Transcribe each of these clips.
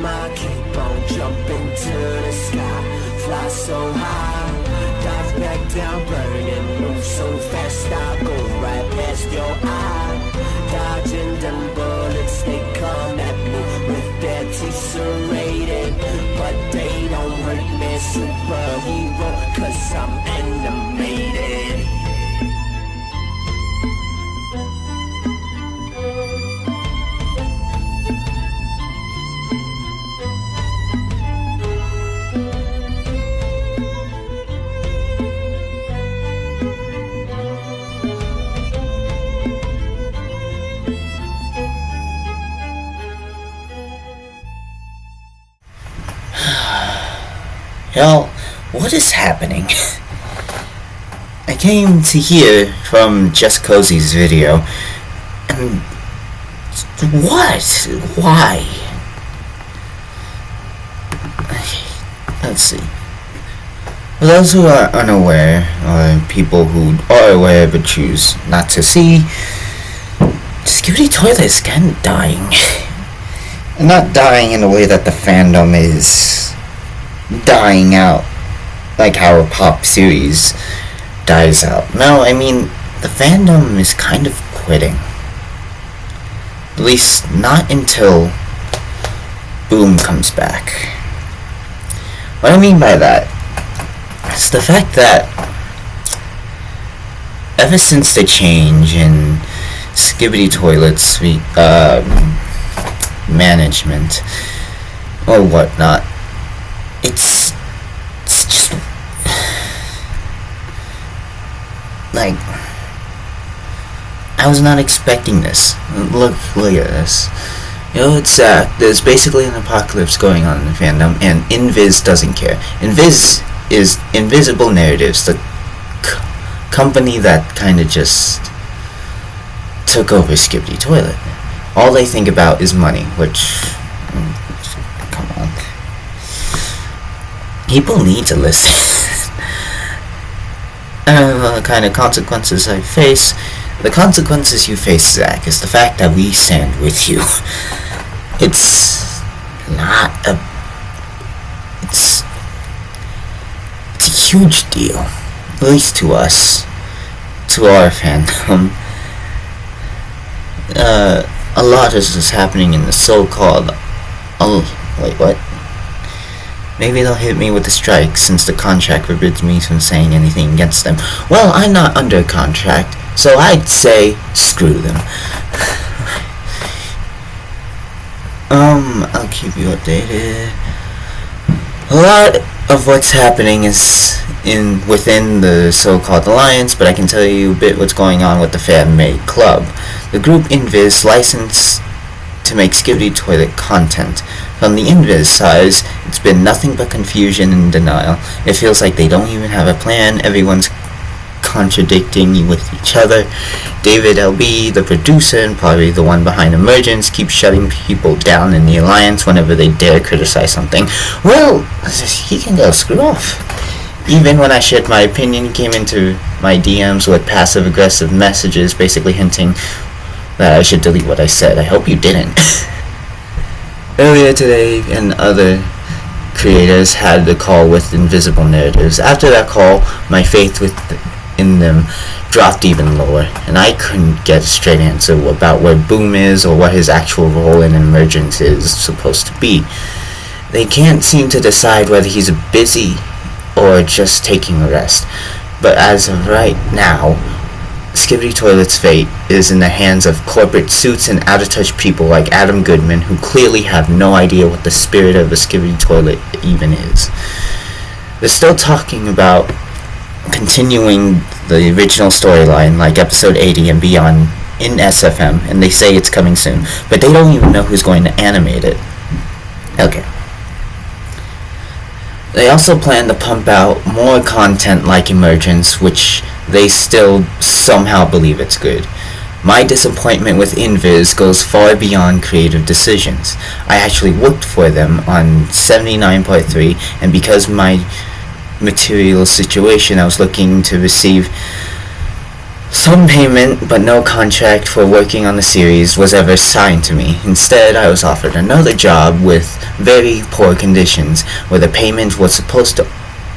I keep on jumping to the sky, fly so high, dive back down, burning, move so fast, I go right past your eye, dodging them bullets, they come at me with their teeth serrated, but they don't hurt me, superhero, cause I'm animated. Hell, what is happening? I came to hear from Just Cozy's video, and what? Why? Okay, let's see. For those who are unaware, or people who are aware but choose not to see, Skibidi Toilet is kind of dying. Not dying in a way that the fandom is dying out, like how a pop series dies out. No, I mean, the fandom is kind of quitting. At least not until Boom comes back. What I mean by that is the fact that ever since the change in Skibidi Toilet's management or whatnot, it's just like, I was not expecting this. Look at this. You know, it's there's basically an apocalypse going on in the fandom, and Invis doesn't care. Invis is Invisible Narratives, the company that kind of just took over Skibidi Toilet. All they think about is money, which, come on. People need to listen. The kind of consequences I face. The consequences you face, Zach, is the fact that we stand with you. It's not a... It's a huge deal. At least to us. To our fandom. A lot is happening in the so-called... wait, what? Maybe they'll hit me with a strike since the contract forbids me from saying anything against them. Well, I'm not under contract, so I'd say screw them. I'll keep you updated. A lot of what's happening is within the so-called alliance, but I can tell you a bit what's going on with the fan-made club. The group Invis licensed to make Skibidi Toilet content. From the Invis side, it's been nothing but confusion and denial. It feels like they don't even have a plan. Everyone's contradicting with each other. David LB, the producer and probably the one behind Emergence, keeps shutting people down in the alliance whenever they dare criticize something. Well, he can go screw off. Even when I shared my opinion, he came into my DMs with passive-aggressive messages basically hinting that I should delete what I said. I hope you didn't. Earlier today, and other creators had the call with Invisible Narratives. After that call, my faith in them dropped even lower, and I couldn't get a straight answer about where Boom is or what his actual role in Emergence is supposed to be. They can't seem to decide whether he's busy or just taking a rest. But as of right now, Skibidi Toilet's fate is in the hands of corporate suits and out-of-touch people like Adam Goodman, who clearly have no idea what the spirit of the Skibidi Toilet even is. They're still talking about continuing the original storyline, like episode 80 and beyond, in SFM, and they say it's coming soon, but they don't even know who's going to animate it. Okay. They also plan to pump out more content like Emergence, which they still somehow believe it's good. My disappointment with Invis goes far beyond creative decisions. I actually worked for them on 79.3, and because my material situation, I was looking to receive Some payment, but no contract for working on the series was ever signed to me. Instead, I was offered another job with very poor conditions, where the payment was supposed to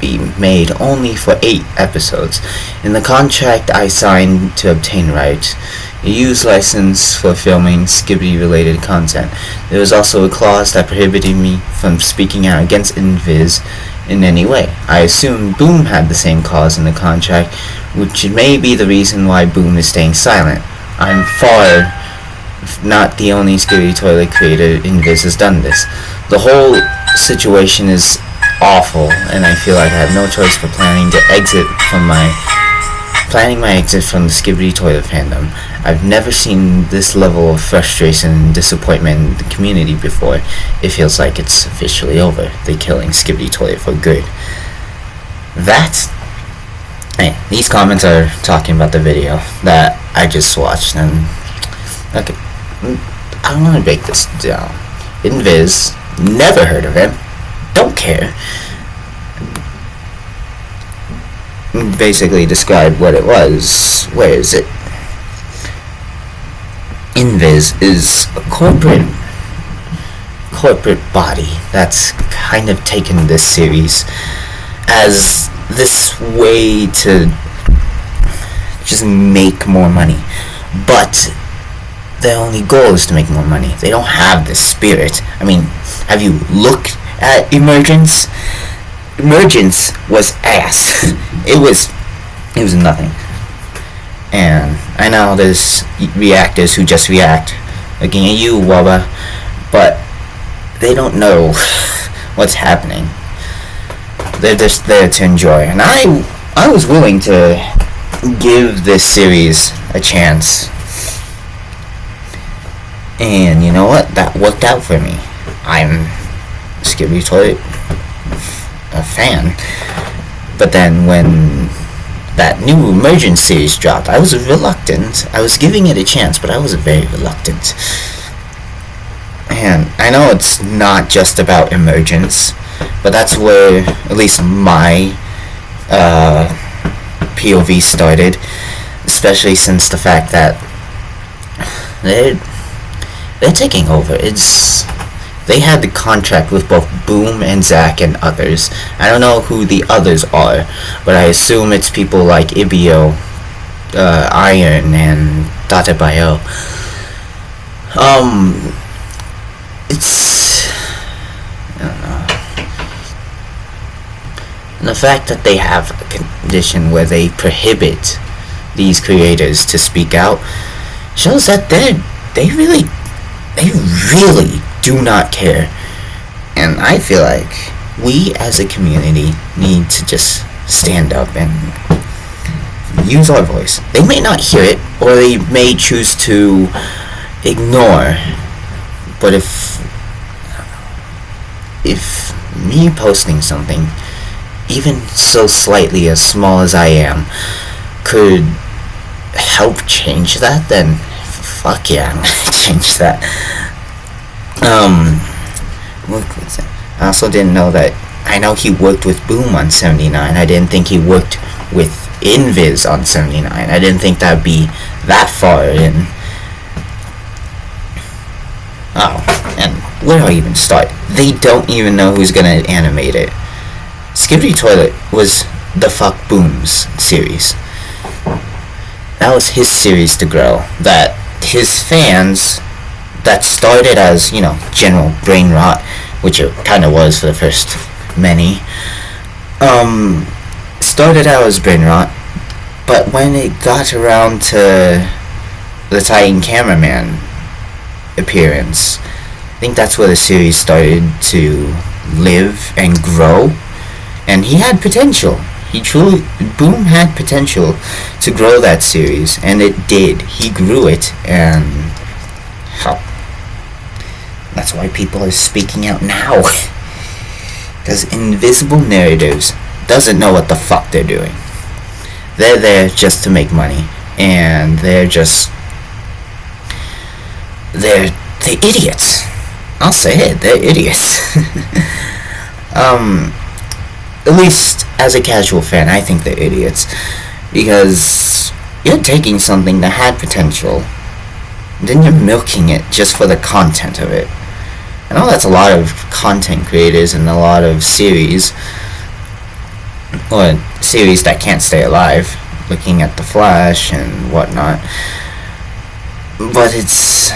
be made only for 8 episodes. In the contract I signed to obtain rights, a use license for filming Skibbity-related content. There was also a clause that prohibited me from speaking out against Invis in any way. I assume Boom had the same clause in the contract, which may be the reason why Boom is staying silent. I'm far not the only Skibbity Toilet creator Invis has done this. The whole situation is awful, and I feel like I have no choice but planning my exit from the Skibbity Toilet fandom. I've never seen this level of frustration and disappointment in the community before. It feels like it's officially over. They're killing Skibbity Toilet for good. These comments are talking about the video that I just watched, and okay, I want to break this down. Invis, never heard of him, don't care. Basically described what it was. Where is it? Invis is a corporate body that's kind of taken this series as this way to just make more money. But their only goal is to make more money. They don't have the spirit. I mean, have you looked at Emergence? Emergence was ass. It was nothing. And I know there's reactors who just react, looking at you, Waba, but they don't know what's happening. They're just there to enjoy. And I was willing to give this series a chance. And you know what? That worked out for me. I'm Skibbity Toilet a fan. But then when that new Emergence series dropped, I was reluctant. I was giving it a chance, but I was very reluctant. And I know it's not just about Emergence, but that's where at least my POV started, especially since the fact that they're taking over. They had the contract with both Boom and Zack and others. I don't know who the others are, but I assume it's people like Ibio, Iron, and Data Bio. I don't know. And the fact that they have a condition where they prohibit these creators to speak out shows that they really do not care. And I feel like we as a community need to just stand up and use our voice. They may not hear it, or they may choose to ignore, but if me posting something, even so slightly as small as I am, could help change that, then fuck yeah, I'm gonna change that. I also didn't know that. I know he worked with Boom on 79. I didn't think he worked with Invis on 79. I didn't think that'd be that far in. Oh, and where do I even start? They don't even know who's gonna animate it. Skibbity Toilet was the Fuck Boom's series. That was his series to grow. That his fans, that started as, general brain rot, which it kind of was for the first many, started out as brain rot, but when it got around to the Titan Cameraman appearance, I think that's where the series started to live and grow, and he had potential. Boom had potential to grow that series, and it did. He grew it, and that's why people are speaking out now. Because Invisible Narratives doesn't know what the fuck they're doing. They're there just to make money, and they're idiots. I'll say it, they're idiots. At least as a casual fan, I think they're idiots, because you're taking something that had potential, then you're milking it just for the content of it. I know that's a lot of content creators and a lot of series, or series that can't stay alive, looking at the Flash and whatnot. But it's...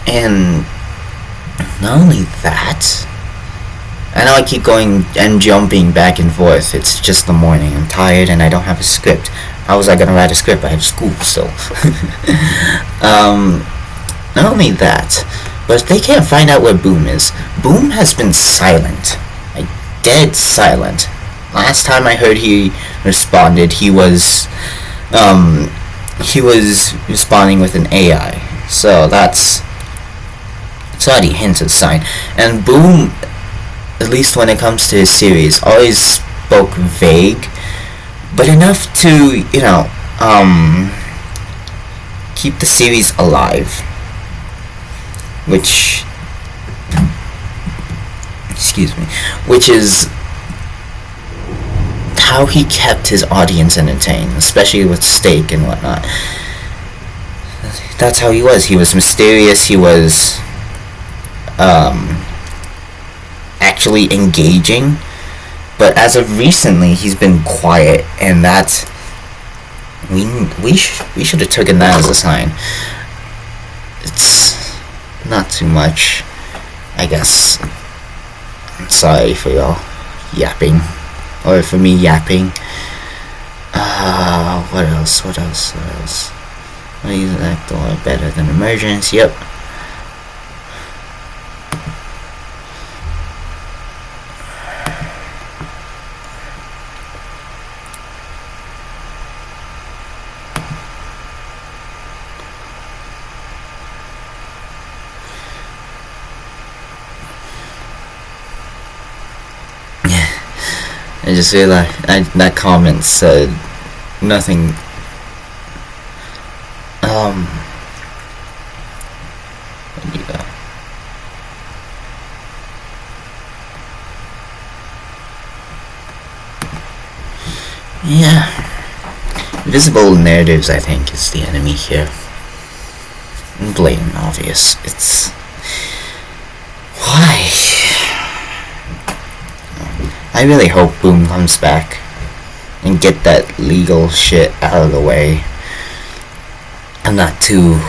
And not only that, I know I keep going and jumping back and forth. It's just the morning. I'm tired and I don't have a script. How was I gonna write a script? I have school, so... Not only that, but they can't find out where Boom is. Boom has been silent. Like, dead silent. Last time I heard he responded, he was responding with an AI. So that's already hints of sign. And Boom, at least when it comes to his series, always spoke vague, but enough to, keep the series alive. Which is how he kept his audience entertained, especially with Steak and whatnot. That's how he was. He was mysterious. He was actually engaging. But as of recently, he's been quiet, and that's we should have taken that as a sign. It's not too much, I guess. I'm sorry for y'all yapping, or for me yapping. What else? I use that door better than emergence. Yep. I just realized that comment said nothing. Where'd you go? Yeah. Visible narratives, I think, is the enemy here. Blatant, obvious. It's... Why? I really hope Boom comes back and get that legal shit out of the way. I'm not too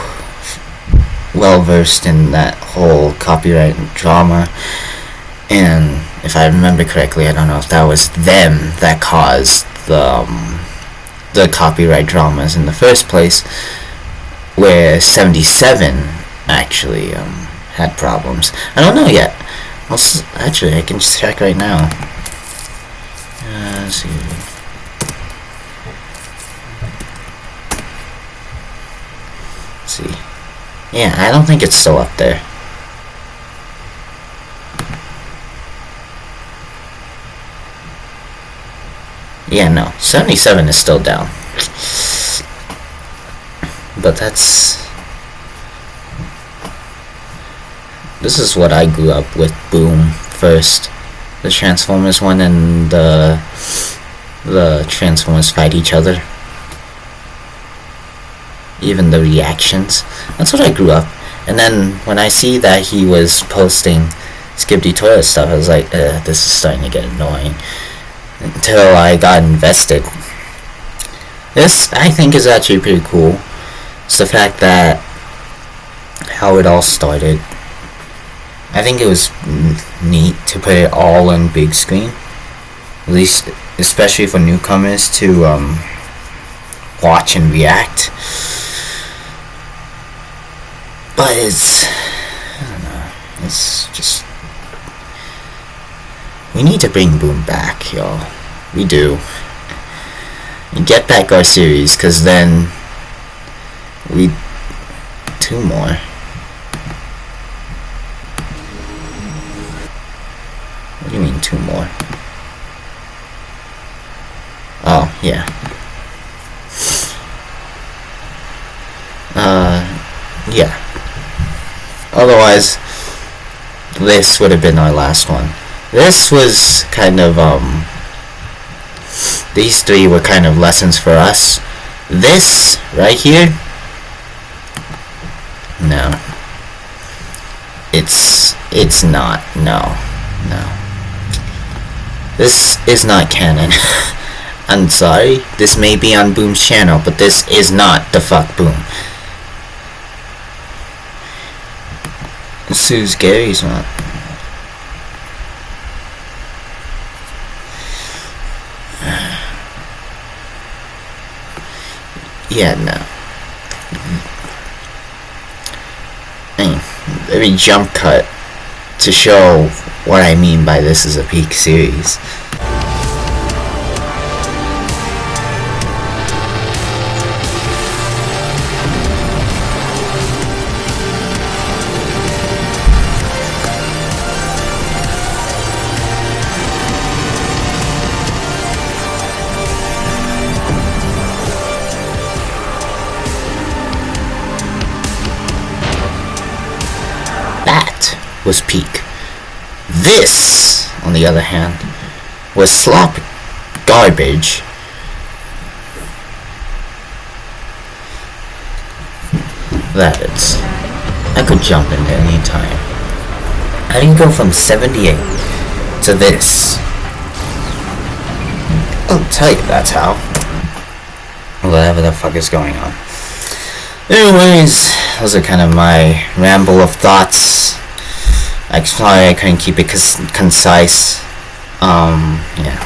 well versed in that whole copyright drama, and if I remember correctly, I don't know if that was them that caused the copyright dramas in the first place, where 77 actually had problems. I don't know yet. Actually, I can just check right now. Let's see. Let's see. Yeah, I don't think it's still up there. Yeah, no. 77 is still down. But that's... This is what I grew up with Boom first. The Transformers one and the Transformers fight each other. Even the reactions. That's what I grew up. And then when I see that he was posting Skibidi Toilet stuff, I was like, this is starting to get annoying. Until I got invested. This, I think, is actually pretty cool. It's the fact that how it all started. I think it was neat to put it all in big screen, at least especially for newcomers to watch and react. But it's, I don't know, it's just, we need to bring Boom back, y'all. We do. And get back our series, cause then we 2 more. What do you mean 2 more? Oh, yeah. Yeah. Otherwise, this would have been our last one. This was kind of, These three were kind of lessons for us. This right here, no. It's not. No. This is not canon. I'm sorry. This may be on Boom's channel, but this is not the fuck Boom. Sue's Gary's one. Yeah, no. Let me jump cut to show what I mean by this is a peak series. Was peak. This, on the other hand, was slop garbage. That is. I could jump into any time. I can go from 78 to this. I'll tell you that's how. Whatever the fuck is going on. Anyways, those are kind of my ramble of thoughts. Sorry I couldn't keep it concise. Yeah.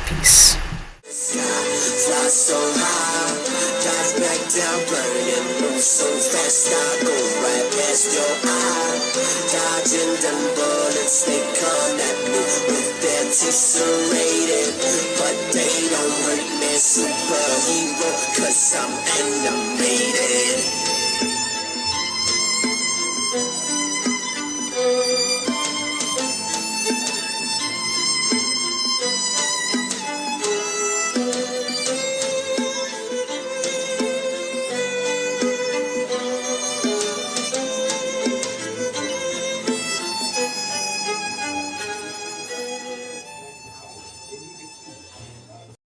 Peace. Fly so high, dive back down, burning, move so fast, I go right past your eye. Dodging them bullets, they come at me with their teeth serrated, but they don't hurt me, superhero, 'cause I'm animated.